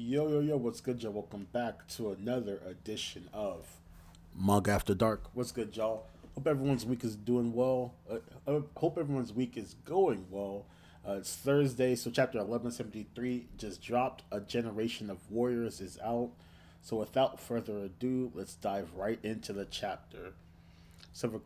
Yo, yo, yo, what's good, y'all? Welcome back to another edition of Mug After Dark. What's good, y'all? Hope everyone's week is doing well. Hope everyone's week is going well. It's Thursday, so chapter 1173 just dropped. A Generation of Warriors is out. So without further ado, let's dive right into the chapter. So for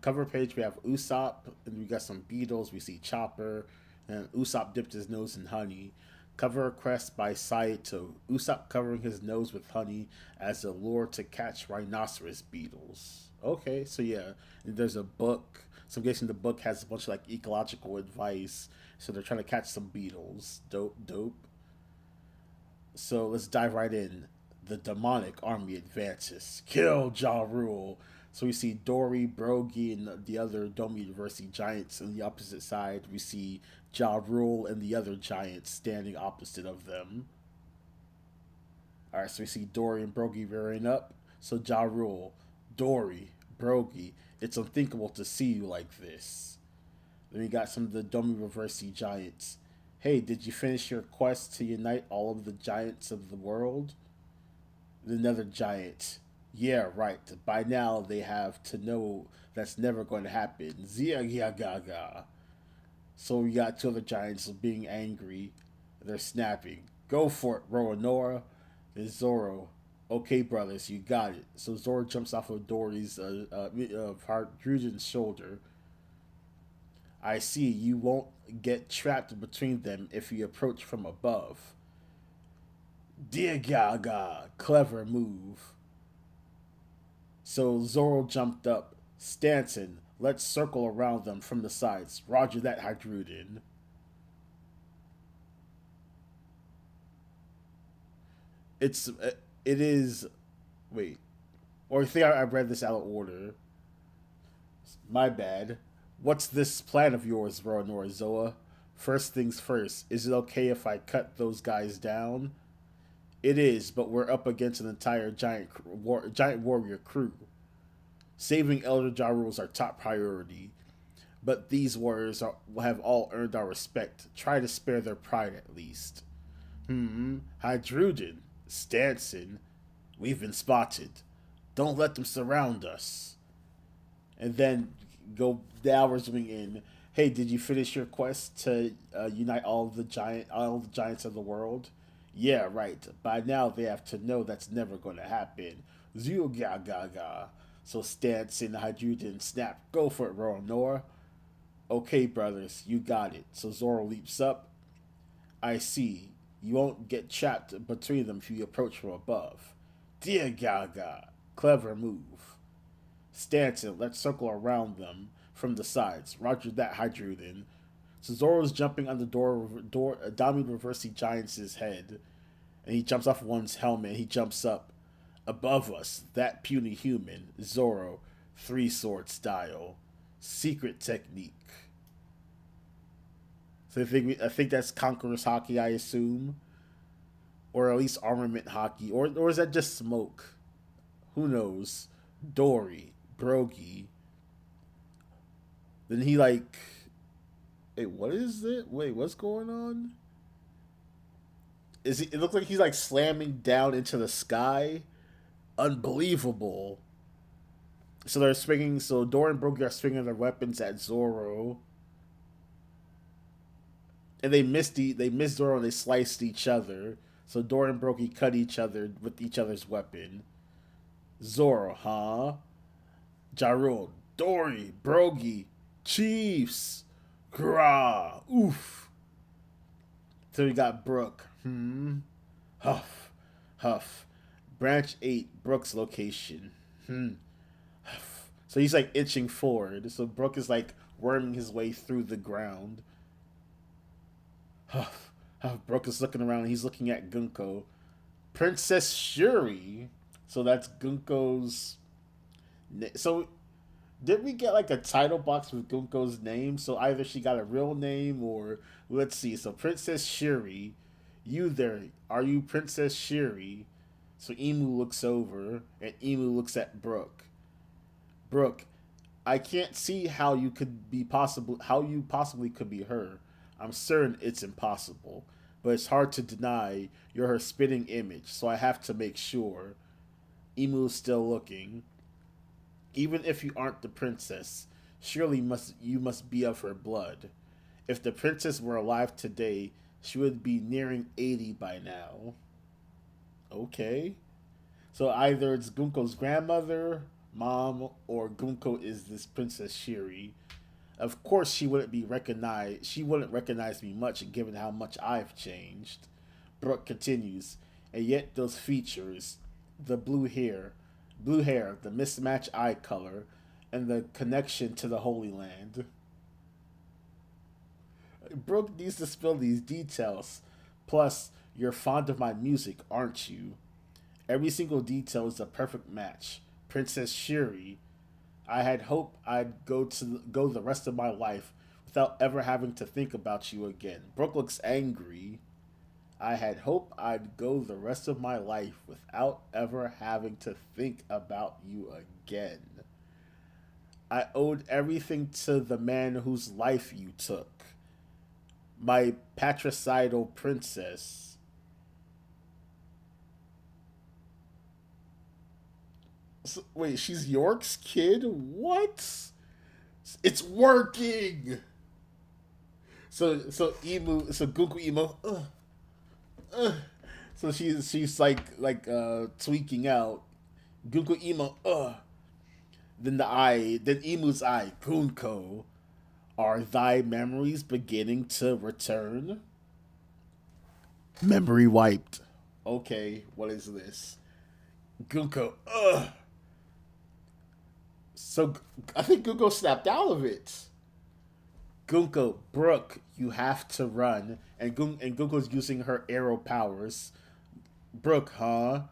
cover page, we have Usopp, and we got some beetles. We see Chopper, and Usopp dipped his nose in honey. Cover request by Saito. Usopp covering his nose with honey as a lure to catch rhinoceros beetles. Okay, so yeah, there's a book. So I'm guessing the book has a bunch of like ecological advice. So they're trying to catch some beetles. Dope, dope. So let's dive right in. The demonic army advances. Kill Ja Rule. So we see Dory, Brogy, and the other Dome University giants on the opposite side. We see Ja Rule and the other giants standing opposite of them. Alright, so we see Dory and Brogy rearing up. So Ja Rule, Dory, Brogy, it's unthinkable to see you like this. Then we got some of the Dome University giants. Hey, did you finish your quest to unite all of the giants of the world? Another giant. Yeah, right. By now they have to know that's never going to happen. Zia Gaga. So we got two other giants being angry. They're snapping. Go for it, Roanora. There's Zoro. Okay, brothers, you got it. So Zoro jumps off of Dory's Drujin's shoulder. I see you won't get trapped between them if you approach from above. Dear Gaga, clever move. So Zoro jumped up. Stanton, let's circle around them from the sides. Roger that, Hydrudin. It is. Wait. Or I think I read this out of order. My bad. What's this plan of yours, Norizoa? First things first, is it okay if I cut those guys down? It is, but we're up against an entire giant warrior crew. Saving Elder Jaru is our top priority, but these have all earned our respect. Try to spare their pride at least. Hydrogen, Stanson, we've been spotted. Don't let them surround us. And then go the hours zooming in. Hey, did you finish your quest to unite all the giants of the world? Yeah, right. By now they have to know that's never going to happen. Zio ga ga ga. So Stance and Hydrogen snap. Go for it, Roanoa. Okay, brothers, you got it. So Zoro leaps up. I see. You won't get trapped between them if you approach from above. Dear Gaga. Clever move. Stanton, let's circle around them from the sides. Roger that, Hydrogen. So Zoro's jumping on the Dami Reversi Giants' head, and he jumps off one's helmet. He jumps up above us. That puny human, Zoro, three sword style, secret technique. So I think that's Conqueror's Hockey, I assume, or at least Armament Hockey, or is that just smoke? Who knows? Dory, Brogy. Then he like, wait, what is it? Wait, what's going on? It looks like he's like slamming down into the sky. Unbelievable. So they're swinging. So Dora and Brogy are swinging their weapons at Zoro, and they missed Zoro and they sliced each other. So Dora and Brogy cut each other with each other's weapon. Zoro, huh? Jarul, Dory, Brogy, Chiefs, Grah, oof. So we got Brook. Huff, huff. Branch 8, Brook's location. Huff. So he's like inching forward. So Brook is like worming his way through the ground. Huff, huff. Brook is looking around and he's looking at Gunko. Princess Shuri. So that's Gunko's. So did we get like a title box with Gunko's name? So either she got a real name or let's see. So Princess Shuri, you there? Are you Princess Shuri? So Emu looks over and Emu looks at Brook. Brook, I can't see how you possibly could be her. I'm certain it's impossible. but it's hard to deny you're her spitting image, so I have to make sure. Emu's still looking. Even if you aren't the princess, surely must you must be of her blood. If the princess were alive today, she would be nearing 80 by now. Okay. So either it's Gunko's grandmother, mom, or Gunko is this Princess Shiri. Of course, she wouldn't recognize me much, given how much I've changed. Brooke continues, and yet those features, the blue hair, the mismatched eye color, and the connection to the Holy Land. Brooke needs to spill these details. Plus, you're fond of my music, aren't you? Every single detail is a perfect match. Princess Shuri, I had hoped I'd go the rest of my life without ever having to think about you again. Brooke looks angry. I had hoped I'd go the rest of my life without ever having to think about you again. I owed everything to the man whose life you took. My patricidal princess. So, wait, she's York's kid? What? It's working. So Google emo. Uh. So she's tweaking out. Google emo. Then Emu's eye. Gunko. Are thy memories beginning to return? Memory wiped. Okay, what is this? Gunko. So I think Gunko snapped out of it. Gunko, Brooke, you have to run, and Gunko's using her arrow powers. Brooke, huh?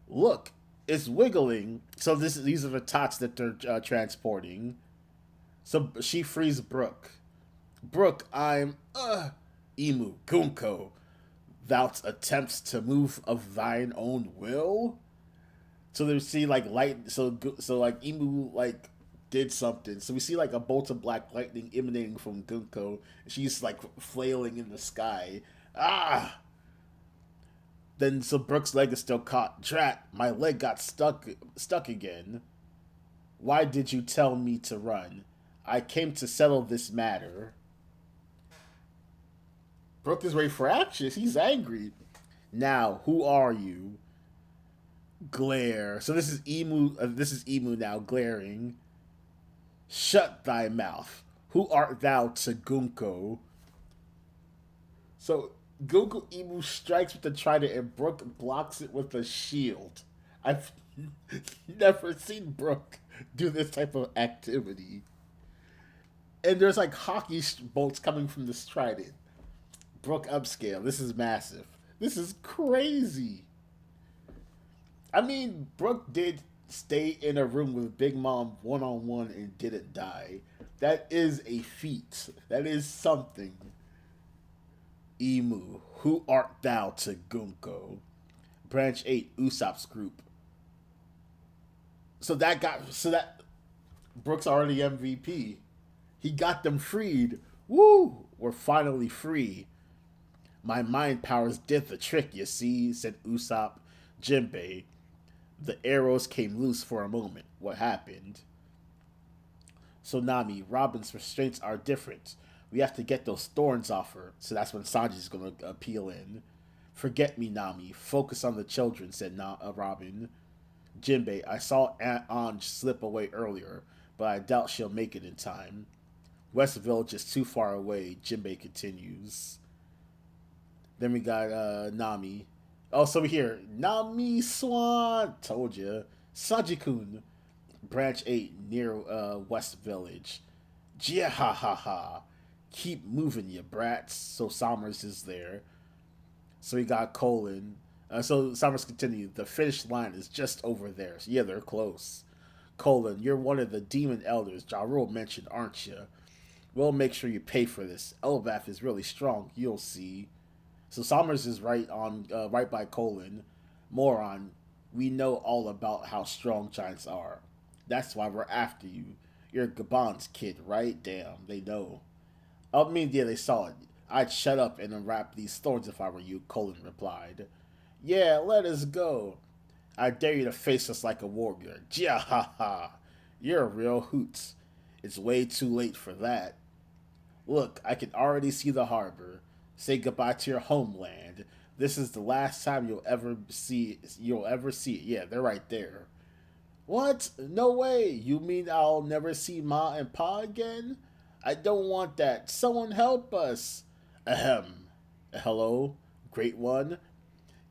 Look, it's wiggling. So these are the tots that they're transporting. So she frees Brooke. Brooke, I'm Emu Gunko. Thou'st attempts to move of thine own will. So they see like light. So like Emu like did something. So we see like a bolt of black lightning emanating from Gunko. She's like flailing in the sky. Ah! Then so Brooke's leg is still caught. Drat! My leg got stuck again. Why did you tell me to run? I came to settle this matter. Brooke is ready for action. He's angry. Now, who are you? Glare. So this is Emu. This is Emu now glaring. Shut thy mouth. Who art thou to Gunko? So Gunko Emu strikes with the trident and Brooke blocks it with a shield. I've never seen Brooke do this type of activity. And there's like hockey bolts coming from this trident. Brooke upscale. This is massive. This is crazy. I mean, Brooke did stay in a room with Big Mom one on one and didn't die. That is a feat. That is something. Emu, who art thou to Gunko? Branch 8, Usopp's group. So that Brooke's already MVP. He got them freed. Woo! We're finally free. My mind powers did the trick, you see, said Usopp. Jinbei. The arrows came loose for a moment. What happened? So Nami, Robin's restraints are different. We have to get those thorns off her. So that's when Sanji's gonna appeal in. Forget me, Nami. Focus on the children, said Robin. Jinbei, I saw Aunt Ange slip away earlier, but I doubt she'll make it in time. West Village is too far away, Jinbei continues. Then we got Nami. Oh, so we hear Nami Swan. Told ya. Sanji-kun. Branch 8 near West Village. Jia ha ha ha. Keep moving, you brats. So Sommers is there. So we got Colin. So Sommers continued. The finish line is just over there. So yeah, they're close. Colin, you're one of the demon elders Ja Rule mentioned, aren't you? We'll make sure you pay for this. Elbaf is really strong. You'll see. So Sommers is right by Colin. Moron, we know all about how strong giants are. That's why we're after you. You're Gabon's kid, right? Damn, they know. I mean, yeah, they saw it. I'd shut up and unwrap these thorns if I were you, Colin replied. Yeah, let us go. I dare you to face us like a warrior. Ja ha ha. You're a real hoot. It's way too late for that. Look, I can already see the harbor. Say goodbye to your homeland. This is the last time you'll ever see it. Yeah, they're right there. What? No way. You mean I'll never see Ma and Pa again? I don't want that. Someone help us. Ahem. Hello, Great One.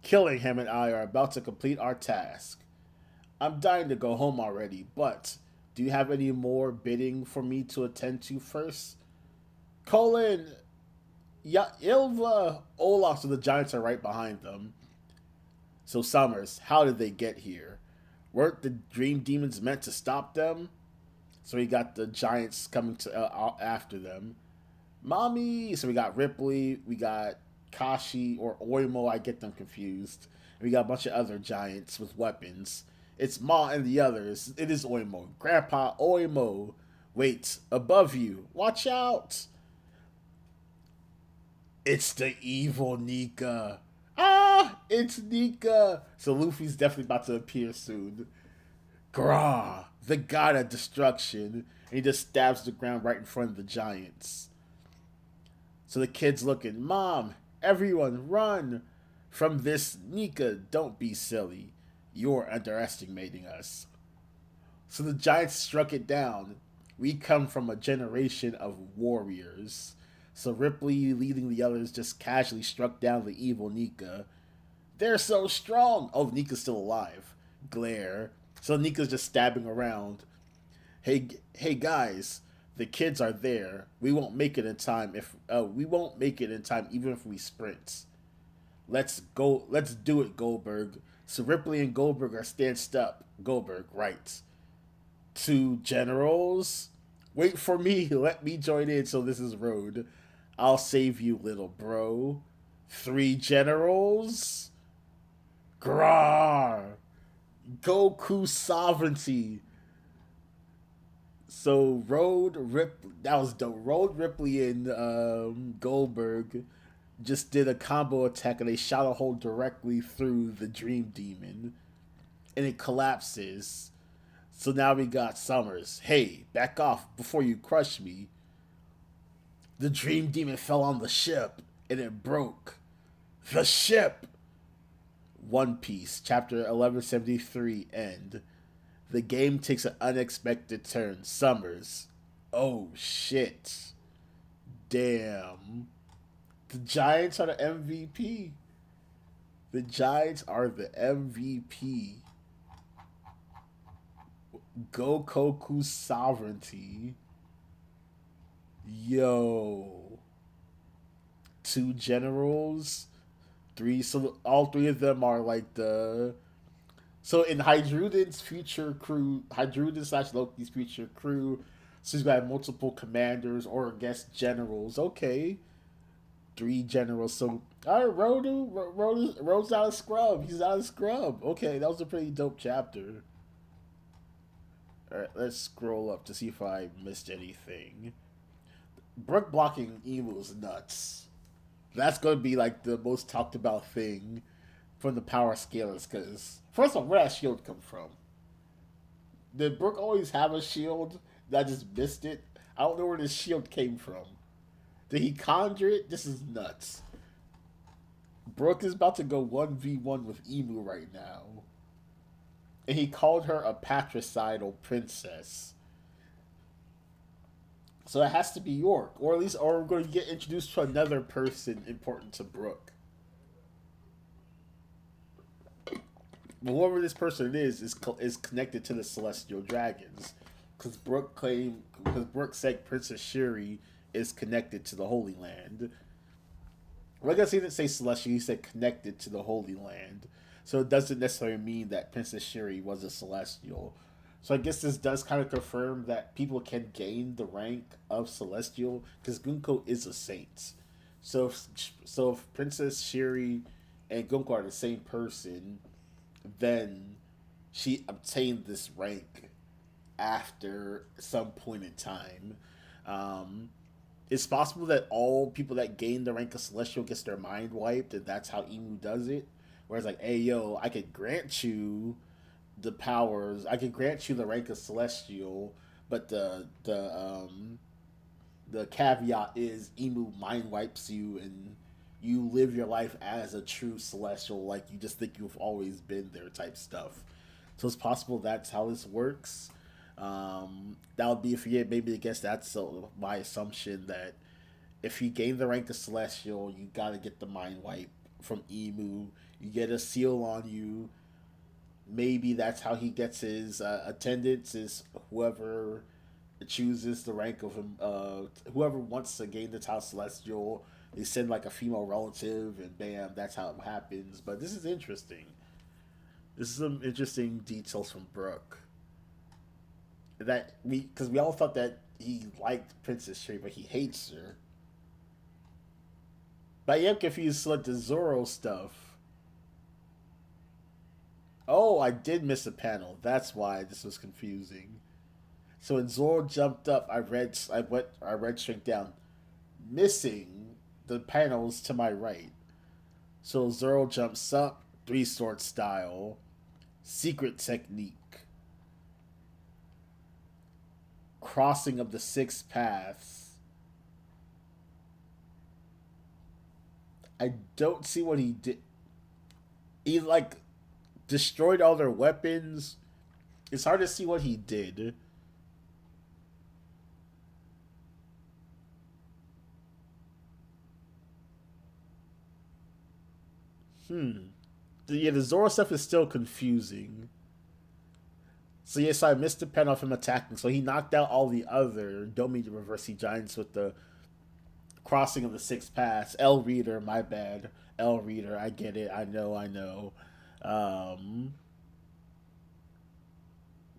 Killing him and I are about to complete our task. I'm dying to go home already, but do you have any more bidding for me to attend to first? Colin, yeah, Ilva, Olaf, so the giants are right behind them. So Summers, how did they get here? Weren't the dream demons meant to stop them? So we got the giants coming to after them. Mommy. So we got Ripley, we got Kashi or Oimo. I get them confused. And we got a bunch of other giants with weapons. It's Ma and the others. It is Oimo. Grandpa Oimo. Wait, above you. Watch out. It's the evil Nika. Ah, it's Nika. So Luffy's definitely about to appear soon. Grah, the god of destruction. And he just stabs the ground right in front of the giants. So the kid's looking, Mom, everyone run from this Nika. Don't be silly. You're underestimating us. So the giants struck it down. We come from a generation of warriors. So Ripley, leading the others, just casually struck down the evil Nika. They're so strong. Oh, Nika's still alive. Glare. So Nika's just stabbing around. Hey guys, the kids are there. We won't make it in time even if we sprint. Let's go. Let's do it, Goldberg. So Ripley and Goldberg are stanced up. Goldberg, right. Two generals. Wait for me. Let me join in. So this is Road. I'll save you, little bro. Three generals. Grar. Goku sovereignty. So that was dope. Road, Ripley, and Goldberg just did a combo attack and they shot a hole directly through the Dream Demon, and it collapses. So now we got Summers. Hey, back off before you crush me. The Dream Demon fell on the ship and it broke. The ship. One Piece, chapter 1173, end. The game takes an unexpected turn. Summers. Oh shit. Damn. The Giants are the MVP. The Giants are the MVP. Gokoku sovereignty. Yo. Two generals. Three. So all three of them are like the. So in Hydruden's future crew, Hydruden slash Loki's future crew, so he's got multiple commanders or I guess generals. Okay, three generals. So all right, Rode's out of scrub. He's out of scrub. Okay, that was a pretty dope chapter. All right, let's scroll up to see if I missed anything. Brook blocking Emu is nuts. That's going to be like the most talked about thing from the power scalers. Because first of all, where did that shield come from? Did Brook always have a shield? That I just missed it. I don't know where this shield came from. Did he conjure it? This is nuts. Brook is about to go 1v1 with Emu right now. And he called her a patricidal princess. So it has to be York. Or at least or we're going to get introduced to another person important to Brook. But whoever this person is connected to the Celestial Dragons. Because Brook said Princess Shuri is connected to the Holy Land. Well, I guess he didn't say Celestial, he said connected to the Holy Land. So it doesn't necessarily mean that Princess Shuri was a Celestial. So I guess this does kind of confirm that people can gain the rank of Celestial because Gunko is a saint. So if Princess Shuri and Gunko are the same person, then she obtained this rank after some point in time. It's possible that all people that gain the rank of Celestial gets their mind wiped, and that's how Emu does it. Whereas like, hey yo, I could grant you the powers, I could grant you the rank of Celestial, but the caveat is Emu mind wipes you and you live your life as a true Celestial, like you just think you've always been there type stuff. So it's possible that's how this works. That would be if you maybe I guess that's my assumption that if you gain the rank of Celestial, you gotta get the mind wipe from Emu. You get a seal on you. Maybe that's how he gets his attendance. Is whoever chooses the rank of him. Whoever wants to gain the title Celestial, they send like a female relative, and bam, that's how it happens. But this is interesting. This is some interesting details from Brooke. That because we all thought that he liked Princess Cherry, but he hates her. But I am confused with the Zoro stuff. Oh, I did miss a panel. That's why this was confusing. So when Zoro jumped up, I read straight down, missing the panels to my right. So Zoro jumps up, three sword style, secret technique, crossing of the six paths. I don't see what he did. He like destroyed all their weapons. It's hard to see what he did. Hmm. Yeah, the Zoro stuff is still confusing. So yes, I missed the pen off him attacking. So he knocked out all the other Domi Reverse Giants with the crossing of the six paths. L Reader, my bad. L Reader, I get it. I know, I know. Um,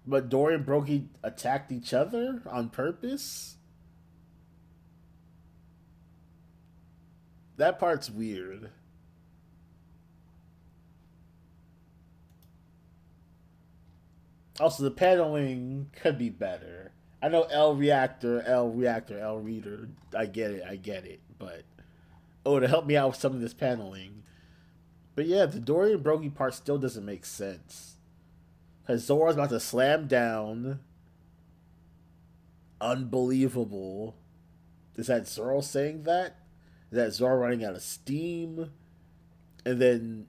but Dory and Brokey attacked each other on purpose? That part's weird. Also, the paneling could be better. I know L Reactor, L Reader. I get it. But, oh, to help me out with some of this paneling. But yeah, the Dory and Brokey part still doesn't make sense. Because Zora's about to slam down. Unbelievable. Is that Zoro saying that? Is that Zoro running out of steam? And then,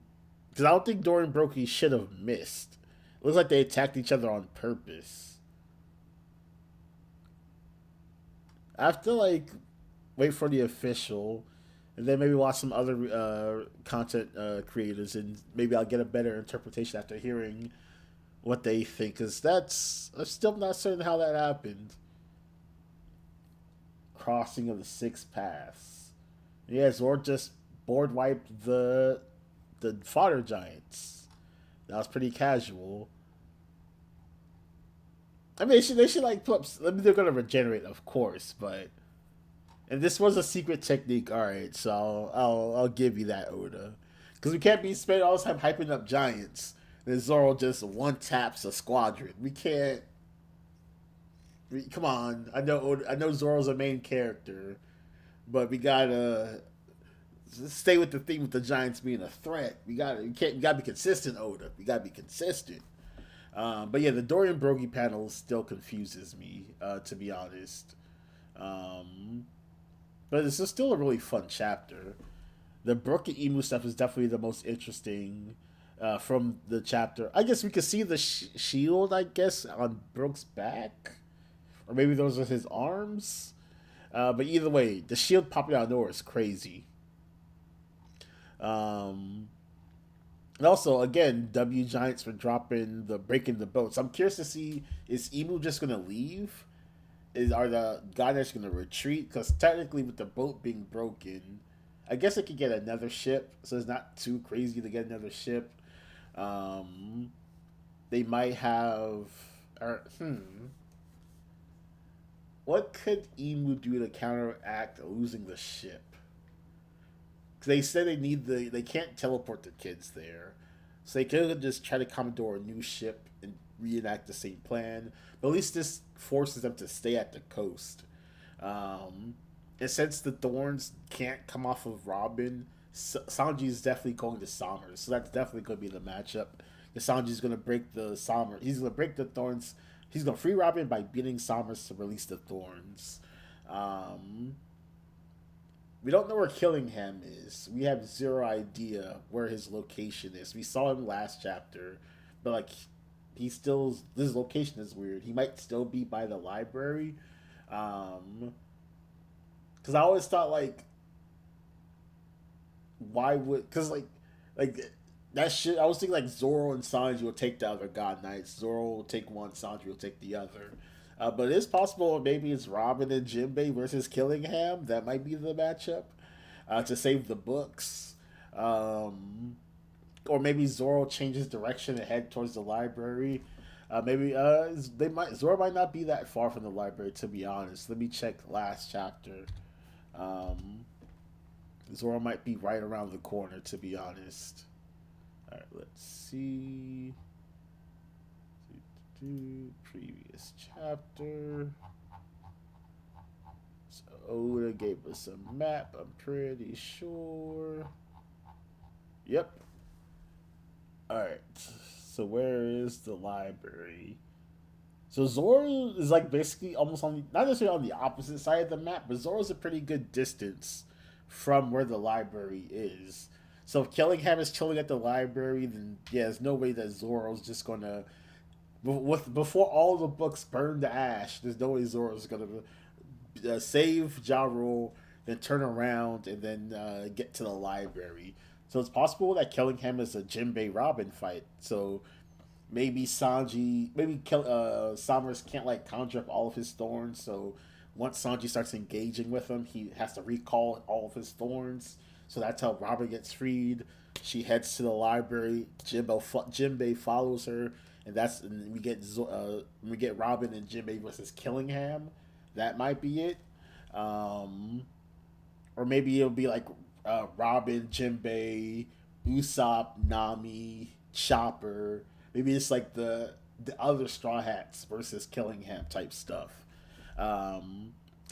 because I don't think Dory and Brokey should have missed. It looks like they attacked each other on purpose. I have to like wait for the official, and then maybe watch some other content creators, and maybe I'll get a better interpretation after hearing what they think. Because that's I'm still not certain how that happened. Crossing of the six paths. Yeah, Zord just board wiped the fodder giants. That was pretty casual. I mean, they should like put up. I mean, they're gonna regenerate, of course, but and this was a secret technique. All right, so I'll give you that, Oda, because we can't be spending all this time hyping up giants. Then Zoro just one taps a squadron. We can't. Come on, I know Zoro's a main character, but we gotta stay with the theme of the Giants being a threat. We gotta be consistent, Oda. We gotta be consistent. But yeah, the Dorian Broggie panel still confuses me, to be honest. Um, but this is still a really fun chapter. The Brook and Emu stuff is definitely the most interesting from the chapter. I guess we could see the shield, I guess, on Brook's back. Or maybe those are his arms. But either way, the shield popping out of nowhere is crazy. Um, and also, again, W Giants for dropping the breaking the boats. I'm curious to see, is Emu just gonna leave? Are the Gunners gonna retreat? Because technically, with the boat being broken, I guess it could get another ship, so it's not too crazy to get another ship. Um, they might have, or what could Emu do to counteract losing the ship? Because they said they can't teleport the kids there, so they could just try to commodore a new ship and reenact the same plan. But at least this forces them to stay at the coast. Um, And since the thorns can't come off of Robin, Sanji is definitely going to Sommers. So that's definitely going to be the matchup. Sanji's going to break the Sommers. He's going to break the thorns. He's going to free Robin by beating Sommers to release the thorns. Um, we don't know where Killingham is. We have zero idea where his location is. We saw him last chapter, but like he still his location is weird. He might still be by the library. Um, because I always thought like why would because like that shit. I was thinking like Zoro and Sanji will take the other God Knights. Zoro will take one, Sanji will take the other. But it's possible maybe it's Robin and Jinbei versus Killingham. That might be the matchup to save the books. Um, or maybe Zoro changes direction and head towards the library. Maybe they might Zoro might not be that far from the library to be honest. Let me check last chapter. Um, Zoro might be right around the corner to be honest. All right, let's see. Previous chapter. So Oda gave us a map. I'm pretty sure. Yep. All right. So where is the library? So Zoro is like basically almost on the, not necessarily on the opposite side of the map, but Zoro's a pretty good distance from where the library is. So if Killingham is chilling at the library, then yeah, there's no way that Zoro's just gonna with before all the books burn to ash. There's no way Zoro's gonna save Ja Rule, then turn around and then get to the library. So it's possible that Killingham is a Jinbei Robin fight. So maybe Sanji, maybe Summers can't like conjure up all of his thorns. So once Sanji starts engaging with him, he has to recall all of his thorns. So that's how Robin gets freed. She heads to the library. Jinbei follows her, and we get Robin and Jinbei versus Killingham. That might be it. Um, or maybe it'll be like Robin, Jinbei, Usopp, Nami, Chopper. Maybe it's like the other Straw Hats versus Killingham type stuff. Cause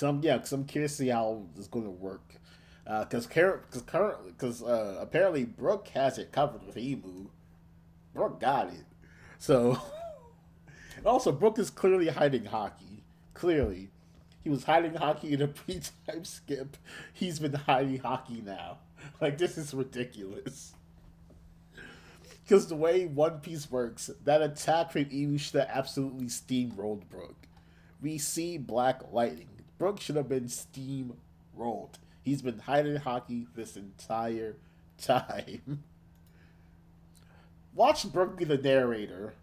I'm curious to see how it's going to work. Because apparently Brooke has it covered with Emu. Brooke got it. So also Brooke is clearly hiding hockey. Clearly, he was hiding hockey in a pre-time skip. He's been hiding hockey now. Like this is ridiculous. Because the way One Piece works, that attack from Emu should have absolutely steamrolled Brooke. We see Black Lightning. Brooke should have been steamrolled. He's been hiding hockey this entire time. Watch Brooke be the narrator.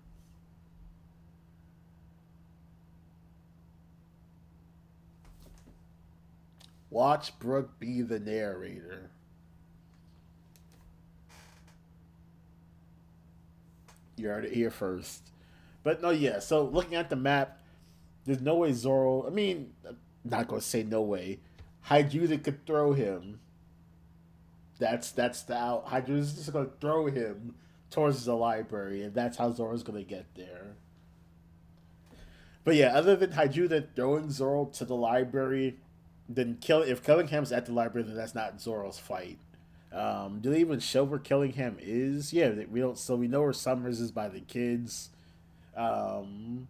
Watch Brooke be the narrator. You heard it here first. But no, yeah. So looking at the map, there's no way Zoro. I mean, I'm not gonna say no way. Hydruda could throw him. That's the out. Hydruda's just gonna throw him towards the library, and that's how Zoro's gonna get there. But yeah, other than Hydruda throwing Zoro to the library, then if Killingham's at the library, then that's not Zoro's fight. Do they even show where Killingham is? Yeah, we don't. So we know where Summers is by the kids. Um,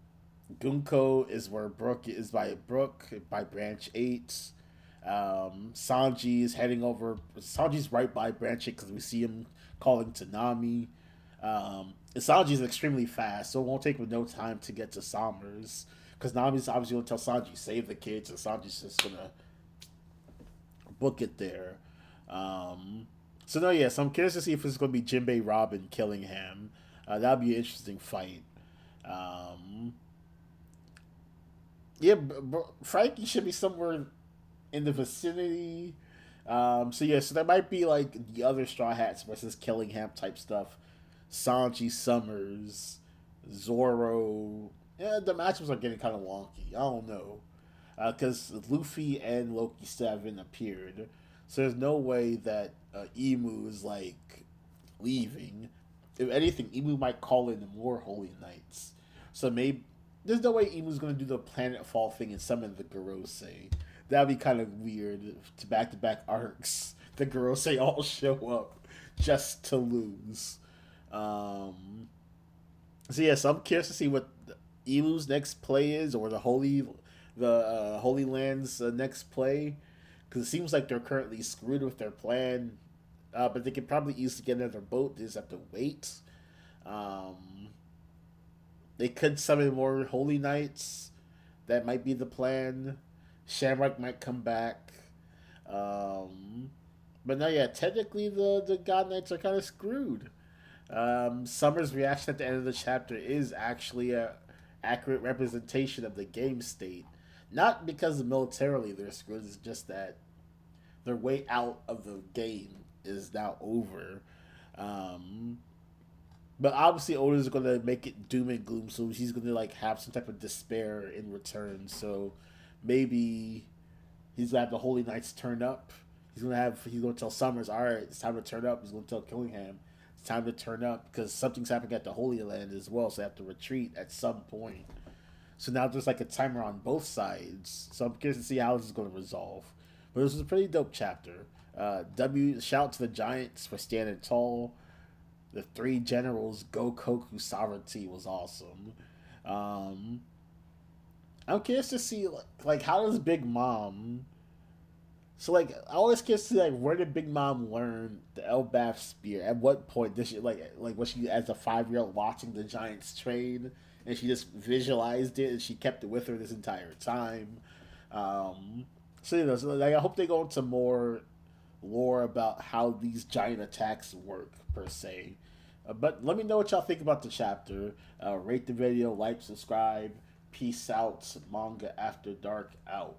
Gunko is where Brook is by Branch 8. Sanji is heading over. Sanji's right by Branch 8 because we see him calling to Nami. Sanji is extremely fast, so it won't take him no time to get to Sommers. Because Nami's obviously going to tell Sanji, save the kids, and Sanji's just going to book it there. So no, yeah. So I'm curious to see if it's going to be Jinbei, Robin, Killingham. That'd be an interesting fight. Um, yeah, Frankie should be somewhere in the vicinity. So yeah, so there might be like the other Straw Hats versus Killingham type stuff. Sanji, Summers, Zoro. Yeah, the matchups are getting kind of wonky. I don't know. Because Luffy and Loki still haven't appeared. So there's no way that Emu is like leaving. If anything, Emu might call in more Holy Knights. So maybe there's no way Emu's gonna do the Planet Fall thing and summon the Gorosei. That'd be kind of weird to back arcs. The girls they all show up just to lose. Um, so yeah, so I'm curious to see what Elu's next play is, or the Holy Land's next play, because it seems like they're currently screwed with their plan. But they could probably easily get another boat. They just have to wait. Um, they could summon more Holy Knights. That might be the plan. Shamrock might come back. Um, but no, yeah, technically the God Knights are kind of screwed. Summer's reaction at the end of the chapter is actually a accurate representation of the game state. Not because militarily they're screwed, it's just that their way out of the game is now over. Um, but obviously Oda's gonna make it doom and gloom, so he's gonna like have some type of despair in return. So maybe he's gonna have the Holy Knights turn up. He's gonna tell Summers, all right, it's time to turn up. He's gonna tell Killingham, it's time to turn up because something's happening at the Holy Land as well. So they have to retreat at some point. So now there's like a timer on both sides. So I'm curious to see how this is going to resolve. But this was a pretty dope chapter. Shout out to the Giants for standing tall. The three generals go Koku sovereignty was awesome. Um, I'm curious to see like how does Big Mom. So like I always curious to see like where did Big Mom learn the Elbaf spear? At what point did she like was she as a 5 year old watching the Giants train and she just visualized it and she kept it with her this entire time? Um, so like I hope they go into more lore about how these giant attacks work per se. But let me know what y'all think about the chapter. Rate the video, like, subscribe. Peace out. Manga After Dark out.